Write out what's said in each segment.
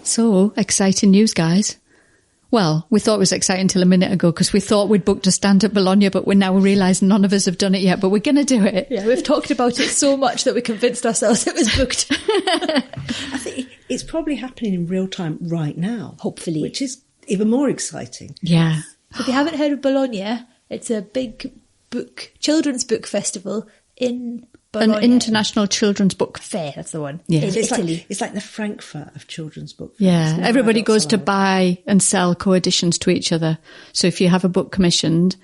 So, exciting news, guys. Well, we thought it was exciting until a minute ago because we thought we'd booked a stand at Bologna, but we now realise none of us have done it yet, but we're going to do it. Yeah, we've talked about it so much that we convinced ourselves it was booked. I think it's probably happening in real time right now. Hopefully. Which is even more exciting. Yeah. If you haven't heard of Bologna, it's a big children's book festival in Bologna. An international children's book fair, that's the one. Yeah. In Italy. It's like the Frankfurt of children's book fairs. Yeah, everybody goes to buy and sell co-editions to each other. So if you have a book commissioned,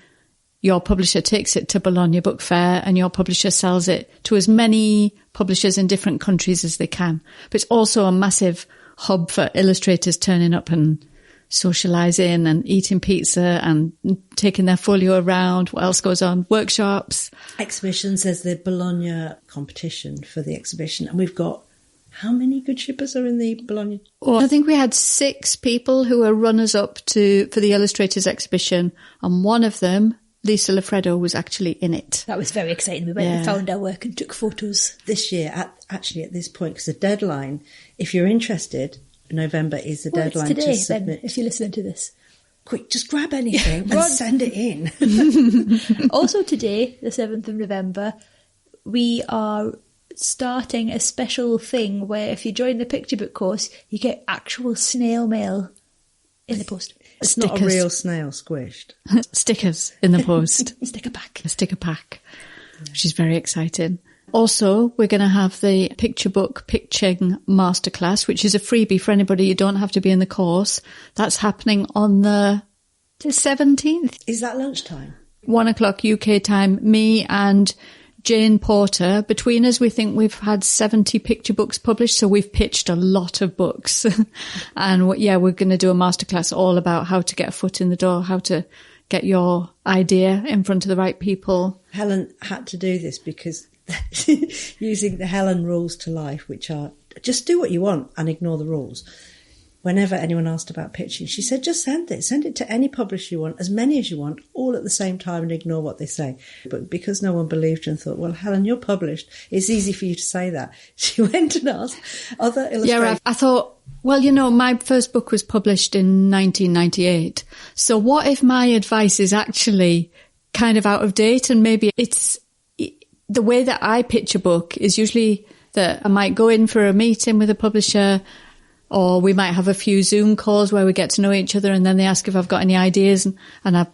your publisher takes it to Bologna Book Fair and your publisher sells it to as many publishers in different countries as they can. But it's also a massive hub for illustrators turning up and socialising and eating pizza and taking their folio around. What else goes on? Workshops. Exhibitions. There's the Bologna competition for the exhibition. And we've got, how many good shippers are in the Bologna? Well, I think we had 6 people who were runners-up for the Illustrators Exhibition. And one of them, Lisa Lafredo, was actually in it. That was very exciting. We went and found our work and took photos. This year, at this point, because the deadline, if you're interested, November is the deadline it's today, to submit. Then, if you're listening to this. Quick, just grab anything and send it in. Also today, the 7th of November, we are starting a special thing where if you join the picture book course, you get actual snail mail in the post. It's Stickers. not a real snail squished. Stickers in the post. Sticker pack. A sticker pack, which is very exciting. Also, we're going to have the Picture Book Pitching Masterclass, which is a freebie for anybody. You don't have to be in the course. That's happening on the 17th. Is that lunchtime? 1:00 UK time. Me and Jane Porter, between us, we think we've had 70 picture books published, so we've pitched a lot of books. And we're going to do a masterclass all about how to get a foot in the door, how to get your idea in front of the right people. Helen had to do this because using the Helen rules to life, which are just do what you want and ignore the rules. Whenever anyone asked about pitching, she said, just send it to any publisher you want, as many as you want, all at the same time, and ignore what they say. But because no one believed her and thought, well, Helen, you're published, it's easy for you to say that, she went and asked other illustrators. Yeah, I thought, well, my first book was published in 1998. So what if my advice is actually kind of out of date, and maybe it's the way that I pitch a book is usually that I might go in for a meeting with a publisher, or we might have a few Zoom calls where we get to know each other, and then they ask if I've got any ideas, and I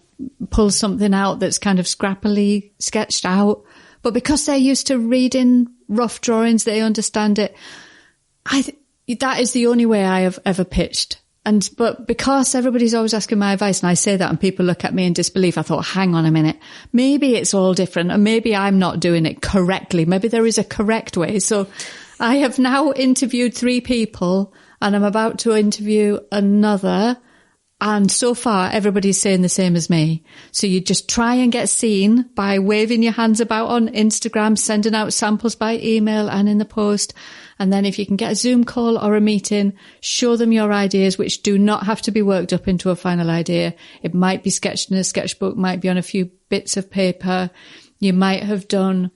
pull something out that's kind of scrappily sketched out. But because they're used to reading rough drawings, they understand it. That is the only way I have ever pitched. But because everybody's always asking my advice, and I say that and people look at me in disbelief, I thought, hang on a minute, maybe it's all different, and maybe I'm not doing it correctly. Maybe there is a correct way. So I have now interviewed 3 people, and I'm about to interview another. And so far, everybody's saying the same as me. So you just try and get seen by waving your hands about on Instagram, sending out samples by email and in the post. And then if you can get a Zoom call or a meeting, show them your ideas, which do not have to be worked up into a final idea. It might be sketched in a sketchbook, might be on a few bits of paper. You might have done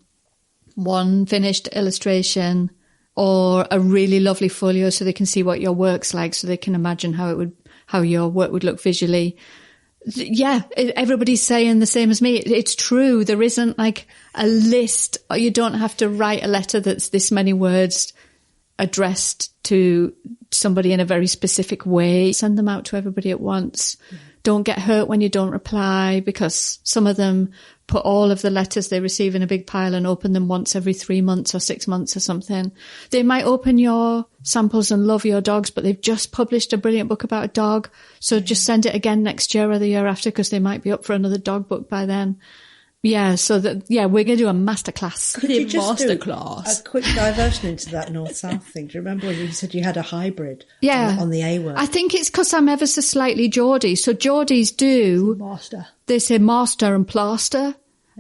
one finished illustration or a really lovely folio so they can see what your work's like, so they can imagine how your work would look visually. Yeah, everybody's saying the same as me. It's true. There isn't like a list. You don't have to write a letter that's this many words addressed to somebody in a very specific way. Send them out to everybody at once. Don't get hurt when you don't reply, because some of them put all of the letters they receive in a big pile and open them once every 3 months or 6 months or something. They might open your samples and love your dogs, but they've just published a brilliant book about a dog. So just send it again next year or the year after, because they might be up for another dog book by then. Yeah, so we're going to do a masterclass. Could you just do Masterclass. a quick diversion into that north-south thing? Do you remember when you said you had a hybrid on the A word? I think it's because I'm ever so slightly Geordie. So Geordies they say master and plaster.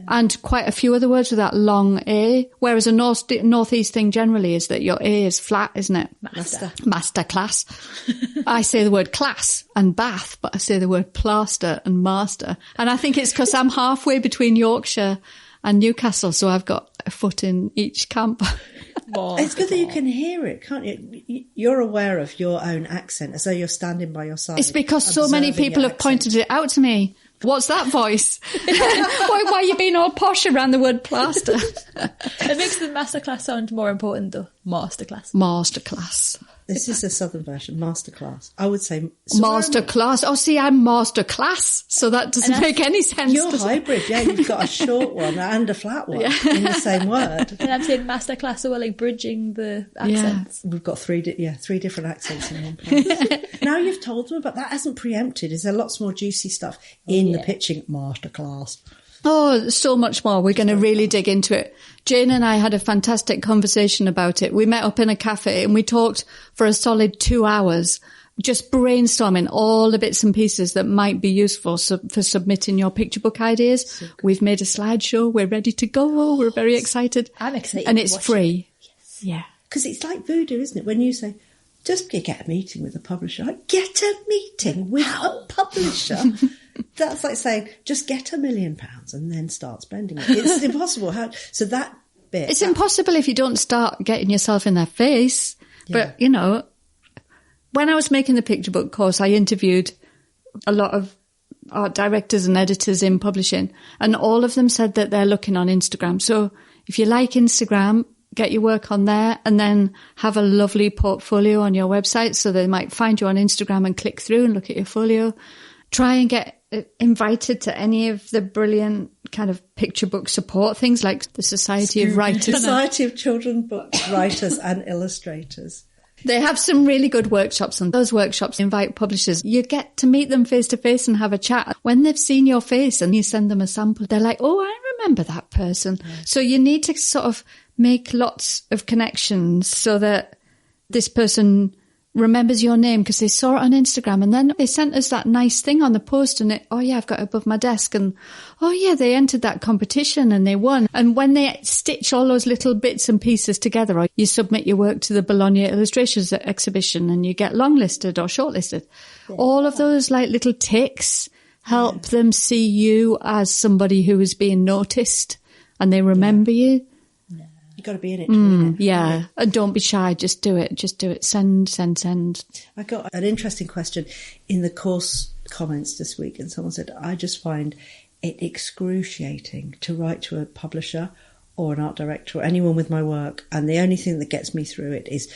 And quite a few other words with that long A, whereas a northeast thing generally is that your A is flat, isn't it? Master class. I say the word class and bath, but I say the word plaster and master. And I think it's because I'm halfway between Yorkshire and Newcastle, so I've got a foot in each camp. It's good that you can hear it, can't you? You're aware of your own accent, as though you're standing by your side. It's because so many people have pointed it out to me. What's that voice? Why are you being all posh around the word plaster? It makes the masterclass sound more important, though. Masterclass. This is the southern version, masterclass. I would say... Masterclass. Oh, see, I'm masterclass, so that doesn't make any sense. You're hybrid, yeah. You've got a short one and a flat one in the same word. And I'm saying masterclass, so we're like bridging the accents. Yeah. We've got three different accents in one place. Now you've told them, but that hasn't preempted. Is there lots more juicy stuff in the pitching masterclass? Oh, so much more. We're going to really dig into it. Jane and I had a fantastic conversation about it. We met up in a cafe and we talked for a solid 2 hours, just brainstorming all the bits and pieces that might be useful for submitting your picture book ideas. So we've made a slideshow. We're ready to go. We're very excited. I'm excited. And it's free. Yes. Yeah. Because it's like voodoo, isn't it? When you say, just get a meeting with a publisher. Like, get a meeting with a publisher? That's like saying, just get £1 million and then start spending it. It's impossible. So that bit... It's impossible if you don't start getting yourself in their face. Yeah. But, you know, when I was making the picture book course, I interviewed a lot of art directors and editors in publishing, and all of them said that they're looking on Instagram. So if you like Instagram, get your work on there and then have a lovely portfolio on your website, so they might find you on Instagram and click through and look at your folio. Try and get invited to any of the brilliant kind of picture book support things like the Society of Writers. Society of Children Book Writers and Illustrators. They have some really good workshops, and those workshops invite publishers. You get to meet them face to face and have a chat. When they've seen your face and you send them a sample, they're like, oh, I remember that person. Yeah. So you need to sort of make lots of connections so that this person remembers your name because they saw it on Instagram, and then they sent us that nice thing on the post, and I've got it above my desk, and they entered that competition and they won. And when they stitch all those little bits and pieces together, or you submit your work to the Bologna Illustrator Exhibition and you get longlisted or shortlisted, all of those like little ticks help them see you as somebody who is being noticed, and they remember you. You've got to be in it to win it. Yeah, and don't be shy. Just do it. Send. I got an interesting question in the course comments this week, and someone said, I just find it excruciating to write to a publisher or an art director or anyone with my work, and the only thing that gets me through it is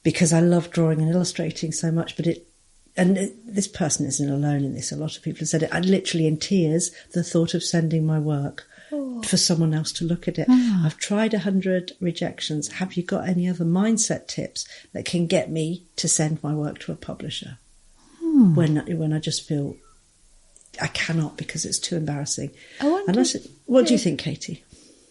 because I love drawing and illustrating so much, this person isn't alone in this. A lot of people have said it. I'm literally in tears, the thought of sending my work for someone else to look at it. I've tried 100 rejections. Have you got any other mindset tips that can get me to send my work to a publisher when I just feel I cannot because it's too embarrassing? I said, what do you think, Katie?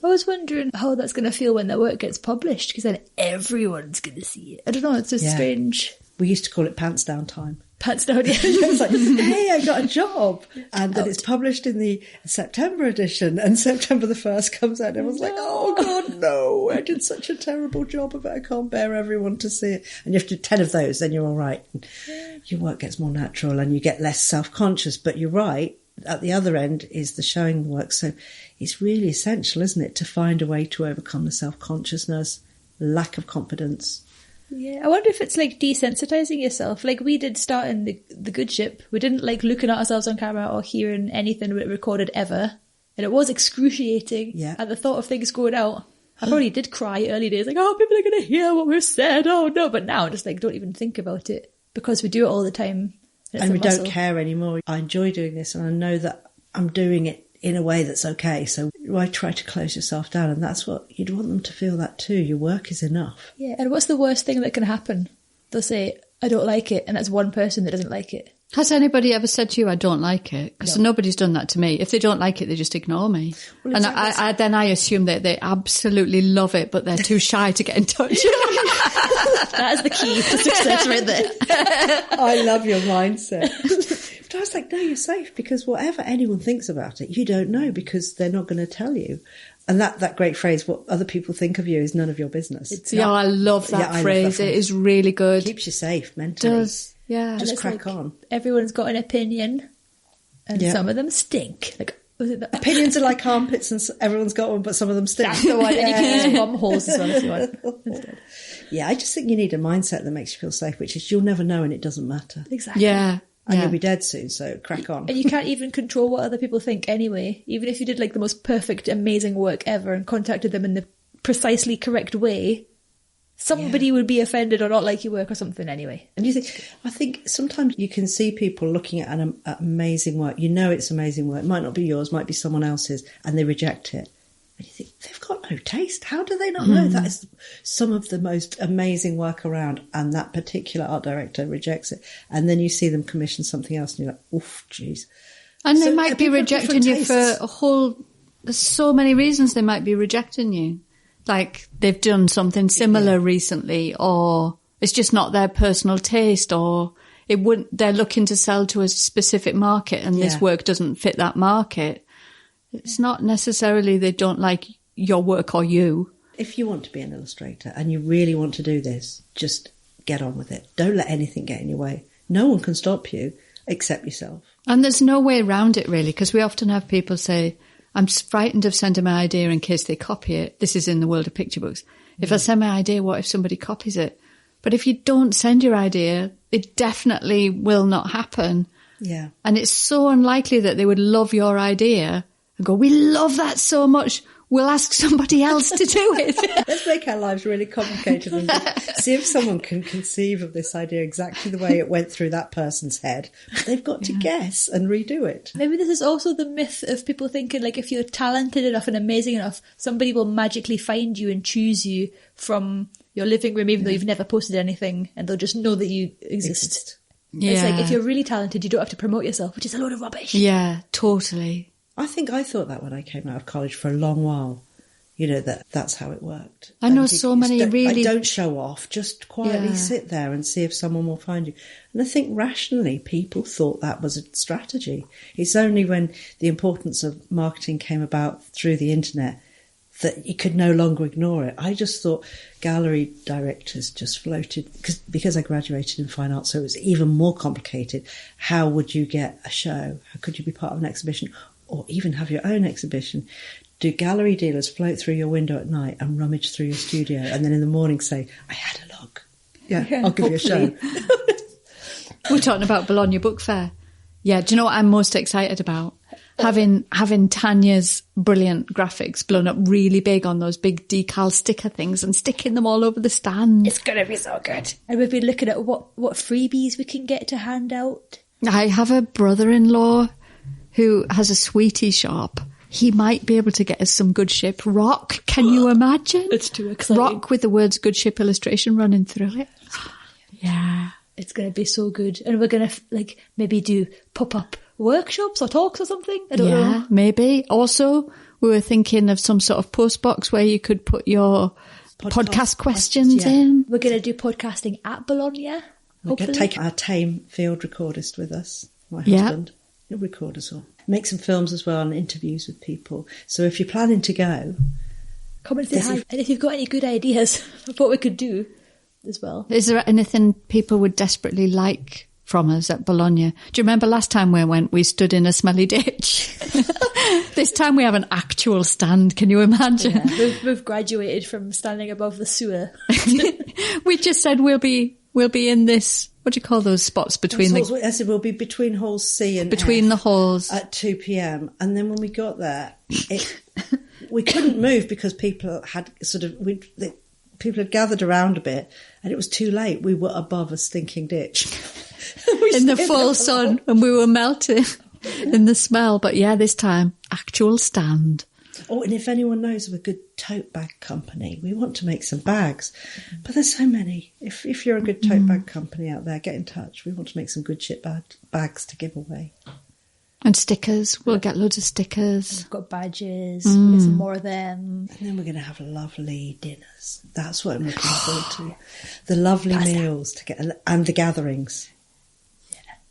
I was wondering how that's going to feel when their work gets published, because then everyone's going to see it. I don't know, it's just strange. We used to call it pants down time. Pants down, yeah. It's like, hey, I got a job. And then it's published in the September edition, and September the 1st comes out, and everyone's like, oh, God, no, I did such a terrible job of it. I can't bear everyone to see it. And you have to do 10 of those, then you're all right. And your work gets more natural and you get less self-conscious. But you're right, at the other end is the showing work. So it's really essential, isn't it, to find a way to overcome the self-consciousness, lack of confidence. Yeah, I wonder if it's like desensitizing yourself. Like we did starting the good ship. We didn't like looking at ourselves on camera or hearing anything recorded ever. And it was excruciating at the thought of things going out. I probably did cry early days, like, oh, people are going to hear what we've said. Oh, no. But now just like don't even think about it because we do it all the time. And we don't care anymore. I enjoy doing this, and I know that I'm doing it in a way that's okay. So why try to close yourself down? And that's what you'd want them to feel, that too. Your work is enough. Yeah. And what's the worst thing that can happen? They'll say, I don't like it. And that's one person that doesn't like it. Has anybody ever said to you, I don't like it? Because nobody's done that to me. If they don't like it, they just ignore me. Well, and I assume that they absolutely love it, but they're too shy to get in touch. That is the key to success right there. I love your mindset. But I was like, no, you're safe, because whatever anyone thinks about it, you don't know, because they're not going to tell you. And that great phrase, what other people think of you is none of your business. I love that phrase. It is really good. It keeps you safe mentally. It does. Yeah. Just crack on. Everyone's got an opinion, and some of them stink. Opinions are like armpits, and everyone's got one, but some of them stink. That's the one. And you can use bum holes as well if you want instead. Yeah, I just think you need a mindset that makes you feel safe, which is you'll never know and it doesn't matter. Exactly. Yeah. And you'll be dead soon, so crack on. And you can't even control what other people think anyway. Even if you did like the most perfect, amazing work ever and contacted them in the precisely correct way, somebody would be offended or not like your work or something anyway. And I think sometimes you can see people looking at an amazing work. You know it's amazing work. It might not be yours, might be someone else's, and they reject it. And you think, they've got no taste. How do they not know that is some of the most amazing work around, and that particular art director rejects it? And then you see them commission something else and you're like, oof, geez. And they might be rejecting you for there's so many reasons they might be rejecting you. Like they've done something similar recently, or it's just not their personal taste, or they're looking to sell to a specific market and this work doesn't fit that market. It's not necessarily they don't like your work or you. If you want to be an illustrator and you really want to do this, just get on with it. Don't let anything get in your way. No one can stop you except yourself. And there's no way around it really, because we often have people say, I'm frightened of sending my idea in case they copy it. This is in the world of picture books. If I send my idea, what if somebody copies it? But if you don't send your idea, it definitely will not happen. Yeah. And it's so unlikely that they would love your idea and go, we love that so much, we'll ask somebody else to do it. Let's make our lives really complicated and see if someone can conceive of this idea exactly the way it went through that person's head. But they've got to guess and redo it. Maybe this is also the myth of people thinking like if you're talented enough and amazing enough, somebody will magically find you and choose you from your living room even though you've never posted anything, and they'll just know that you exist. Yeah. It's like if you're really talented, you don't have to promote yourself, which is a load of rubbish. Yeah, totally. I think I thought that when I came out of college for a long while, that's how it worked. I know so many really... Don't show off, just quietly sit there and see if someone will find you. And I think rationally people thought that was a strategy. It's only when the importance of marketing came about through the internet that you could no longer ignore it. I just thought gallery directors just floated, because I graduated in fine art, so it was even more complicated. How would you get a show? How could you be part of an exhibition? Or even have your own exhibition? Do gallery dealers float through your window at night and rummage through your studio and then in the morning say, I had a look? Yeah, I'll give you a show. We're talking about Bologna Book Fair. Yeah, do you know what I'm most excited about? Having Tanya's brilliant graphics blown up really big on those big decal sticker things and sticking them all over the stand. It's going to be so good. And we've been looking at what freebies we can get to hand out. I have a brother-in-law who has a sweetie shop. He might be able to get us some Good Ship rock. Can you imagine? It's too exciting. Rock with the words Good Ship illustration running through it. Yeah. It's going to be so good. And we're going to maybe do pop-up workshops or talks or something. I don't know. Yeah, maybe. Also, we were thinking of some sort of post box where you could put your podcast questions in. We're going to do podcasting at Bologna. We're going to take our tame field recordist with us, my husband. He'll record us all. Make some films as well and interviews with people. So if you're planning to go, come and say hi. And if you've got any good ideas of what we could do as well. Is there anything people would desperately like from us at Bologna? Do you remember last time we went, we stood in a smelly ditch? This time we have an actual stand. Can you imagine? Yeah, we've graduated from standing above the sewer. We just said we'll be in this, what do you call those spots between I said we'll be between halls C and between F the halls at 2 p.m. And then when we got there, we couldn't move because people had people had gathered around a bit, and it was too late. We were above a stinking ditch in the full sun, and we were melting in the smell. But yeah, this time actual stand. Oh, and if anyone knows of a good tote bag company, we want to make some bags. But there's so many. If you're a good tote bag company out there, get in touch. We want to make some good shit bags to give away. And stickers. We'll get loads of stickers. We've got badges. We'll get some more of them. And then we're going to have lovely dinners. That's what I'm looking forward to. The lovely meals to get, and the gatherings.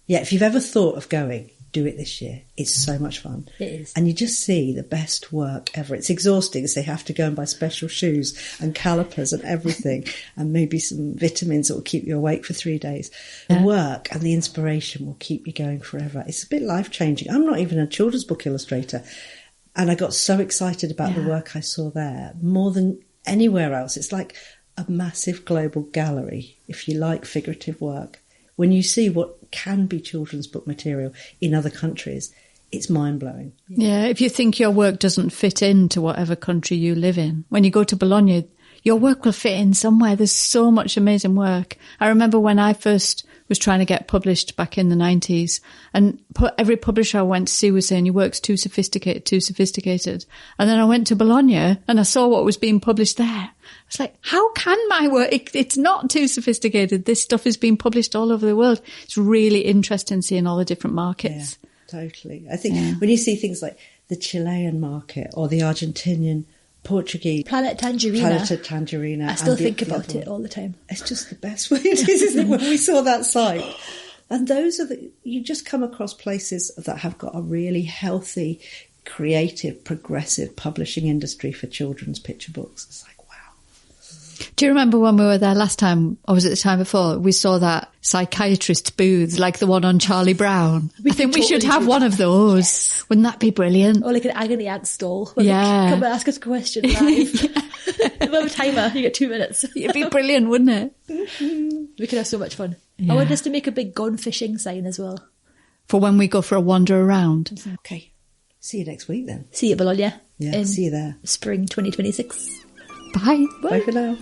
Yeah, if you've ever thought of going, do it this year. It's so much fun. It is. And you just see the best work ever. It's exhausting as they have to go and buy special shoes and calipers and everything and maybe some vitamins that will keep you awake for 3 days. The work and the inspiration will keep you going forever. It's a bit life-changing. I'm not even a children's book illustrator. And I got so excited about the work I saw there, more than anywhere else. It's like a massive global gallery, if you like figurative work. When you see what can be children's book material in other countries, it's mind-blowing. Yeah, if you think your work doesn't fit into whatever country you live in, when you go to Bologna, your work will fit in somewhere. There's so much amazing work. I remember when I first was trying to get published back in the 90s, and every publisher I went to see was saying, your work's too sophisticated, too sophisticated. And then I went to Bologna and I saw what was being published there. I was like, how can my work, it's not too sophisticated. This stuff is being published all over the world. It's really interesting seeing all the different markets. Yeah, totally. I think when you see things like the Chilean market or the Argentinian, Portuguese, Planet Tangerina. I still think about it all the time. It's just the best way it is, isn't it? When we saw that site, and those are you just come across places that have got a really healthy, creative, progressive publishing industry for children's picture books. It's like, wow. Do you remember when we were there last time, or was it the time before? We saw that psychiatrist booth, like the one on Charlie Brown. I think we should have one of those. Yes. Wouldn't that be brilliant? Or like an agony aunt stall. Where they come and ask us a question live. We have a timer. You get 2 minutes. It'd be brilliant, wouldn't it? We could have so much fun. Yeah. I want us to make a big gone fishing sign as well. For when we go for a wander around. Mm-hmm. Okay. See you next week then. See you, Bologna. Yeah, see you there. Spring 2026. Bye. Bye for now.